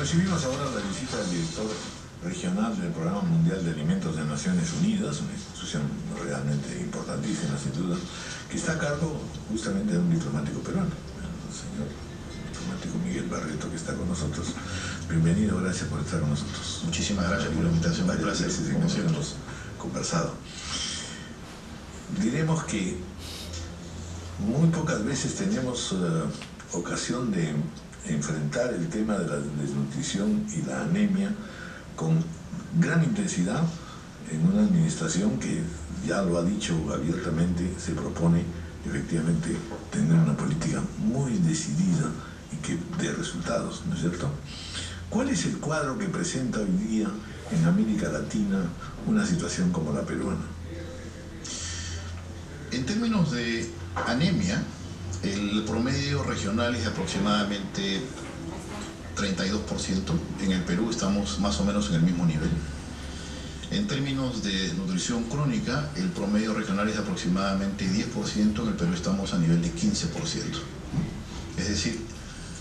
recibimos ahora la visita del director regional del Programa Mundial de Alimentos de Naciones Unidas, una institución realmente importantísima, sin duda, que está a cargo justamente de un diplomático peruano, el señor diplomático Miguel Barreto, que está con nosotros. Bienvenido, gracias por estar con nosotros. Muchísimas gracias por la invitación. Varias veces hemos conversado. Diremos que muy pocas veces tenemos ocasión de enfrentar el tema de la desnutrición y la anemia con gran intensidad en una administración que, ya lo ha dicho abiertamente, se propone efectivamente tener una política muy decidida y que dé resultados, ¿no es cierto? ¿Cuál es el cuadro que presenta hoy día en América Latina una situación como la peruana? En términos de anemia, el promedio regional es de aproximadamente 32%. En el Perú estamos más o menos en el mismo nivel. En términos de nutrición crónica, el promedio regional es de aproximadamente 10%. En el Perú estamos a nivel de 15%. Es decir,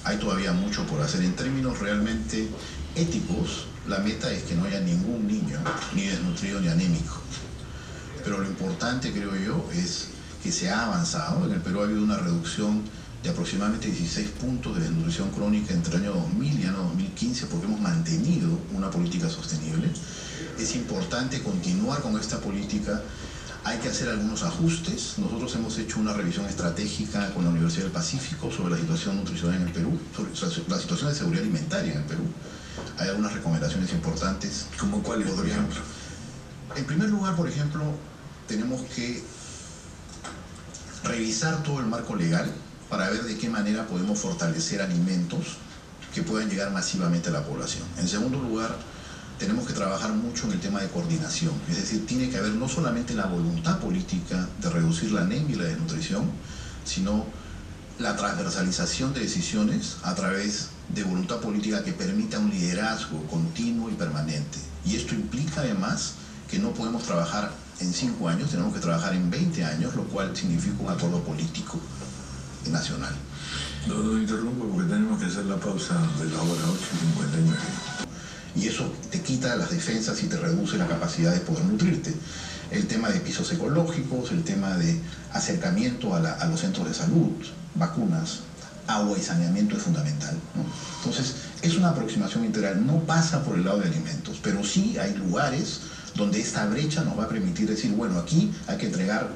hay todavía mucho por hacer. En términos realmente éticos, la meta es que no haya ningún niño ni desnutrido ni anémico. Pero lo importante, creo yo, es que se ha avanzado. En el Perú ha habido una reducción de aproximadamente 16 puntos de desnutrición crónica entre el año 2000 y el año 2015, porque hemos mantenido una política sostenible. Es importante continuar con esta política. Hay que hacer algunos ajustes. Nosotros hemos hecho una revisión estratégica con la Universidad del Pacífico sobre la situación nutricional en el Perú, sobre la situación de seguridad alimentaria en el Perú. Hay algunas recomendaciones importantes. ¿Cómo cuáles, por ejemplo? En primer lugar, por ejemplo, tenemos que revisar todo el marco legal para ver de qué manera podemos fortalecer alimentos que puedan llegar masivamente a la población. En segundo lugar, tenemos que trabajar mucho en el tema de coordinación, es decir, tiene que haber no solamente la voluntad política de reducir la anemia y la desnutrición, sino la transversalización de decisiones a través de voluntad política que permita un liderazgo continuo y permanente. Y esto implica además que no podemos trabajar en 5 años, tenemos que trabajar en 20 años, lo cual significa un acuerdo político nacional. Lo interrumpo porque tenemos que hacer la pausa de la hora 8:59. Y eso te quita las defensas y te reduce la capacidad de poder nutrirte. El tema de pisos ecológicos, el tema de acercamiento a los centros de salud, vacunas, agua y saneamiento es fundamental, ¿no? Entonces, es una aproximación integral, no pasa por el lado de alimentos, pero sí hay lugares donde esta brecha nos va a permitir decir, bueno, aquí hay que entregar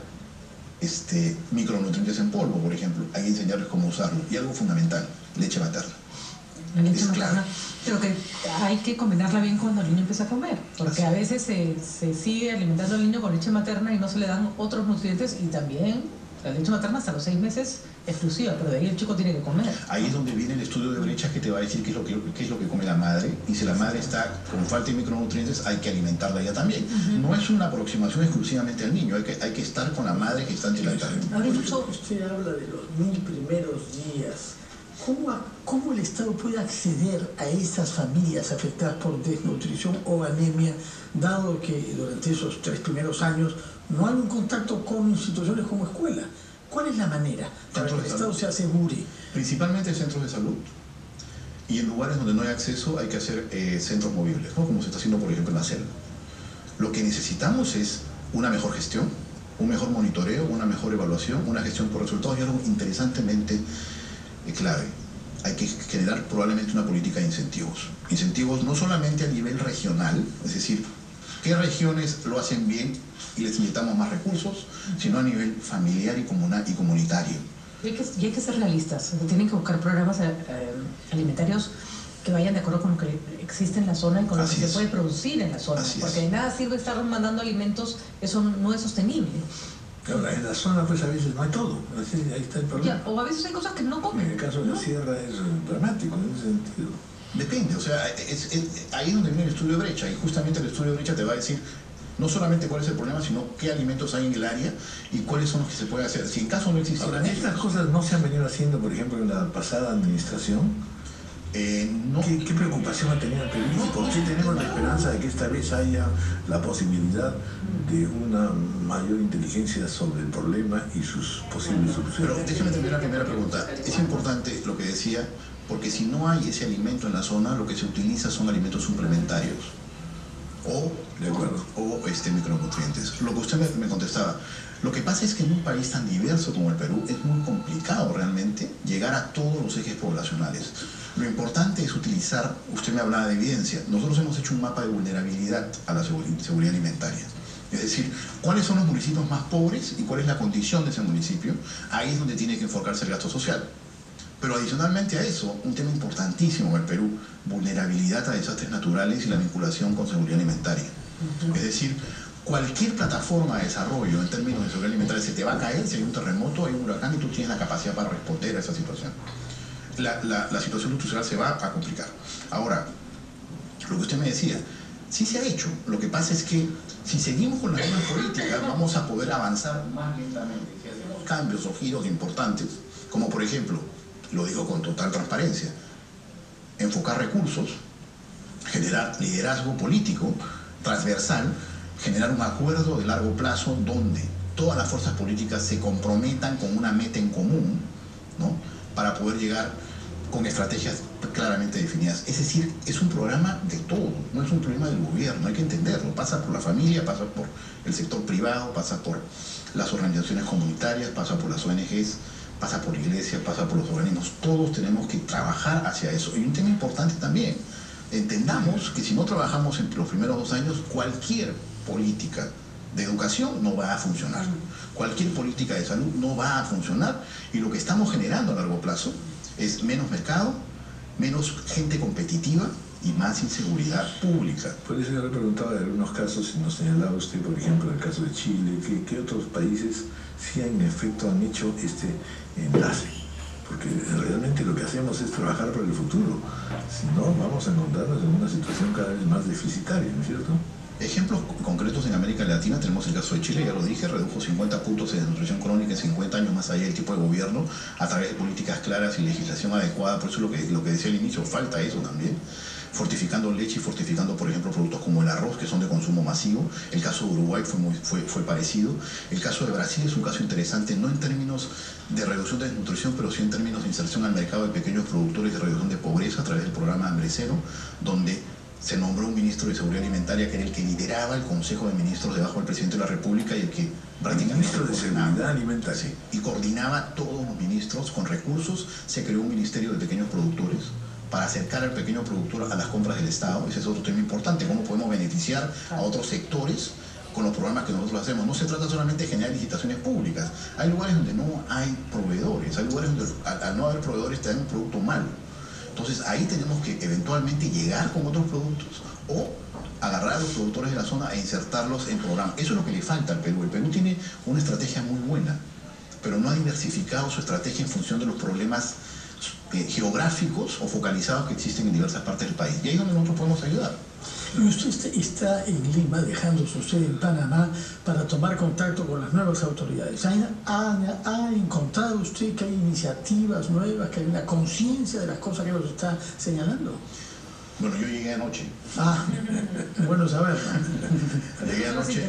micronutrientes en polvo, por ejemplo, hay que enseñarles cómo usarlo. Y algo fundamental, leche materna. La leche materna, pero que hay que combinarla bien cuando el niño empieza a comer, porque a veces se sigue alimentando al niño con leche materna y no se le dan otros nutrientes, y también la leche materna hasta los 6 meses exclusiva, pero de ahí el chico tiene que comer. Ahí es donde viene el estudio de brechas que te va a decir qué es lo que come la madre, y si la madre está con falta de micronutrientes, hay que alimentarla ya también. No es una aproximación exclusivamente al niño, hay que estar con la madre que está antilatando. Ahora, usted habla de los 1000 primeros días. ¿Cómo el Estado puede acceder a esas familias afectadas por desnutrición o anemia, dado que durante esos 3 primeros años no hay un contacto con instituciones como escuela? ¿Cuál es la manera para que el Estado se asegure? Principalmente centros de salud, y en lugares donde no hay acceso hay que hacer centros movibles, ¿no? Como se está haciendo por ejemplo en la selva. Lo que necesitamos es una mejor gestión, un mejor monitoreo, una mejor evaluación, una gestión por resultados, y algo interesantemente clave. Hay que generar probablemente una política de incentivos. Incentivos no solamente a nivel regional, es decir, qué regiones lo hacen bien y les inyectamos más recursos, sino a nivel familiar y comunitario. Y hay que ser realistas, tienen que buscar programas alimentarios que vayan de acuerdo con lo que existe en la zona y con lo que se puede producir en la zona, porque de nada sirve estar mandando alimentos, eso no es sostenible. Claro, en la zona pues a veces no hay todo, ahí está el problema. O a veces hay cosas que no comen. En el caso de la sierra es dramático en ese sentido. Depende, o sea, ahí es donde viene el estudio de brecha, y justamente el estudio de brecha te va a decir no solamente cuál es el problema, sino qué alimentos hay en el área y cuáles son los que se puede hacer. Si en caso no existieran... Ahora, estas cosas no se han venido haciendo, por ejemplo, en la pasada administración. No. ¿Qué preocupación ha tenido el Perú? ¿Por qué tenemos la esperanza de que esta vez haya la posibilidad de una mayor inteligencia sobre el problema y sus posibles soluciones? Pero déjeme terminar la primera pregunta. Es importante lo que decía, Porque si no hay ese alimento en la zona, lo que se utiliza son alimentos suplementarios o micronutrientes. Lo que usted me contestaba, lo que pasa es que en un país tan diverso como el Perú es muy complicado realmente llegar a todos los ejes poblacionales. Lo importante es utilizar, usted me hablaba de evidencia, nosotros hemos hecho un mapa de vulnerabilidad a la seguridad alimentaria. Es decir, cuáles son los municipios más pobres y cuál es la condición de ese municipio. Ahí es donde tiene que enfocarse el gasto social. Pero adicionalmente a eso, un tema importantísimo en el Perú, vulnerabilidad a desastres naturales y la vinculación con seguridad alimentaria. Es decir, cualquier plataforma de desarrollo en términos de seguridad alimentaria se te va a caer si hay un terremoto, hay un huracán y tú tienes la capacidad para responder a esa situación. La situación nutricional se va a complicar. Ahora, lo que usted me decía, sí se ha hecho. Lo que pasa es que si seguimos con las mismas políticas vamos a poder avanzar más lentamente. Si hacemos cambios o giros importantes, como por ejemplo, lo digo con total transparencia, enfocar recursos, generar liderazgo político transversal, generar un acuerdo de largo plazo donde todas las fuerzas políticas se comprometan con una meta en común, ¿no?, para poder llegar con estrategias claramente definidas. Es decir, es un programa de todo, no es un problema del gobierno, hay que entenderlo. Pasa por la familia, pasa por el sector privado, pasa por las organizaciones comunitarias, pasa por las ONGs, pasa por la iglesia, pasa por los organismos. Todos tenemos que trabajar hacia eso. Y un tema importante también, entendamos que si no trabajamos en los primeros 2 años, cualquier política de educación no va a funcionar. Cualquier política de salud no va a funcionar, y lo que estamos generando a largo plazo es menos mercado, menos gente competitiva y más inseguridad pública. Por eso yo le preguntaba de algunos casos, y nos señalaba usted, por ejemplo, el caso de Chile, ¿qué otros países sí en efecto han hecho este enlace? Porque realmente lo que hacemos es trabajar para el futuro. Si no, vamos a encontrarnos en una situación cada vez más deficitaria, ¿no es cierto? Ejemplos concretos en América Latina, tenemos el caso de Chile, ya lo dije, redujo 50 puntos de desnutrición crónica en 50 años más allá del tipo de gobierno, a través de políticas claras y legislación adecuada. Por eso lo que decía al inicio, falta eso también. Fortificando leche y fortificando, por ejemplo, productos como el arroz, que son de consumo masivo. El caso de Uruguay fue parecido. El caso de Brasil es un caso interesante, no en términos de reducción de desnutrición, pero sí en términos de inserción al mercado de pequeños productores y reducción de pobreza a través del programa Hambre Cero, donde se nombró un ministro de Seguridad Alimentaria que era el que lideraba el Consejo de Ministros debajo del Presidente de la República y el que prácticamente Ministro de Seguridad Alimentaria. Y coordinaba todos los ministros con recursos. Se creó un Ministerio de Pequeños Productores para acercar al pequeño productor a las compras del Estado. Ese es otro tema importante, cómo podemos beneficiar a otros sectores con los programas que nosotros hacemos. No se trata solamente de generar licitaciones públicas. Hay lugares donde no hay proveedores, hay lugares donde al no haber proveedores te dan un producto malo. Entonces ahí tenemos que eventualmente llegar con otros productos o agarrar a los productores de la zona e insertarlos en programas. Eso es lo que le falta al Perú. El Perú tiene una estrategia muy buena, pero no ha diversificado su estrategia en función de los problemas geográficos o focalizados que existen en diversas partes del país. Y ahí es donde nosotros podemos ayudar. Y usted está en Lima, dejándose usted en Panamá para tomar contacto con las nuevas autoridades. ¿Ha encontrado usted que hay iniciativas nuevas, que hay una conciencia de las cosas que nos está señalando? Bueno, yo llegué anoche. Bueno saber. Llegué anoche.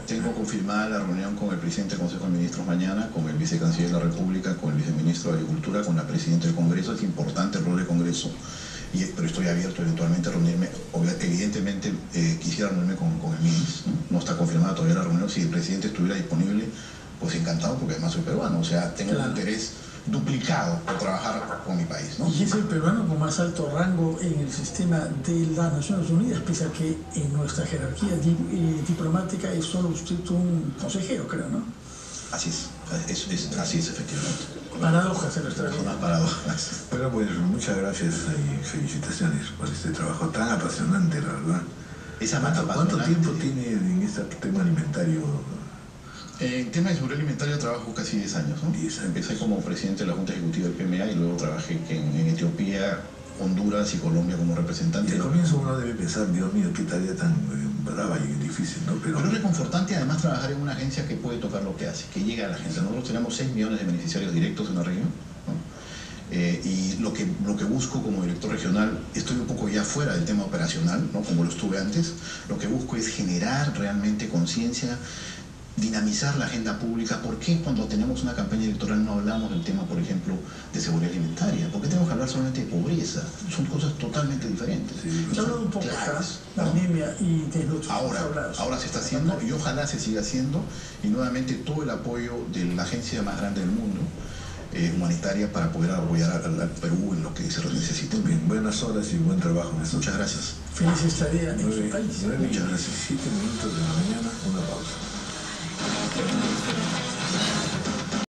Tengo confirmada la reunión con el presidente del Consejo de Ministros mañana, con el vicecanciller de la República, con el viceministro de Agricultura, con la presidenta del Congreso. Es importante el rol del Congreso. Pero estoy abierto eventualmente a reunirme. Evidentemente quisiera reunirme con el ministro, ¿no? No está confirmada todavía la reunión. Si el presidente estuviera disponible, pues encantado, porque además soy peruano. O sea, tengo un interés duplicado por trabajar con mi país, ¿no? Y es el peruano con más alto rango en el sistema de las Naciones Unidas, pese a que en nuestra jerarquía diplomática es solo usted un consejero, creo, ¿no? Así es, así es efectivamente. Paradojas en nuestra vida. Son las paradojas. Bueno, pues muchas gracias y felicitaciones por este trabajo tan apasionante, la verdad. ¿Cuánto tiempo tiene en este tema alimentario? En tema de seguridad alimentaria trabajo casi 10 años, ¿no? 10 años. Empecé como presidente de la Junta Ejecutiva del PMA y luego trabajé en Etiopía, Honduras y Colombia como representante. Y al comienzo uno debe pensar, Dios mío, qué tarea tan brava y difícil, ¿no? Pero es reconfortante además trabajar en una agencia que puede tocar lo que hace, que llega a la gente. Nosotros tenemos 6 millones de beneficiarios directos en la región, ¿no? Y lo que busco como director regional, estoy un poco ya fuera del tema operacional, ¿no? Como lo estuve antes. Lo que busco es generar realmente conciencia dinamizar la agenda pública. ¿Por qué cuando tenemos una campaña electoral no hablamos del tema, por ejemplo, de seguridad alimentaria? ¿Por qué tenemos que hablar solamente de pobreza? Son cosas totalmente diferentes. Se ha hablado un poco acá, la anemia y desnutrición. Ahora se está haciendo y ojalá se siga haciendo, y nuevamente todo el apoyo de la agencia más grande del mundo, humanitaria, para poder apoyar al Perú en lo que se necesite. Muy bien, buenas horas y buen trabajo. Muchas gracias. Feliz estadía en su país. 9:17 de la mañana, una pausa.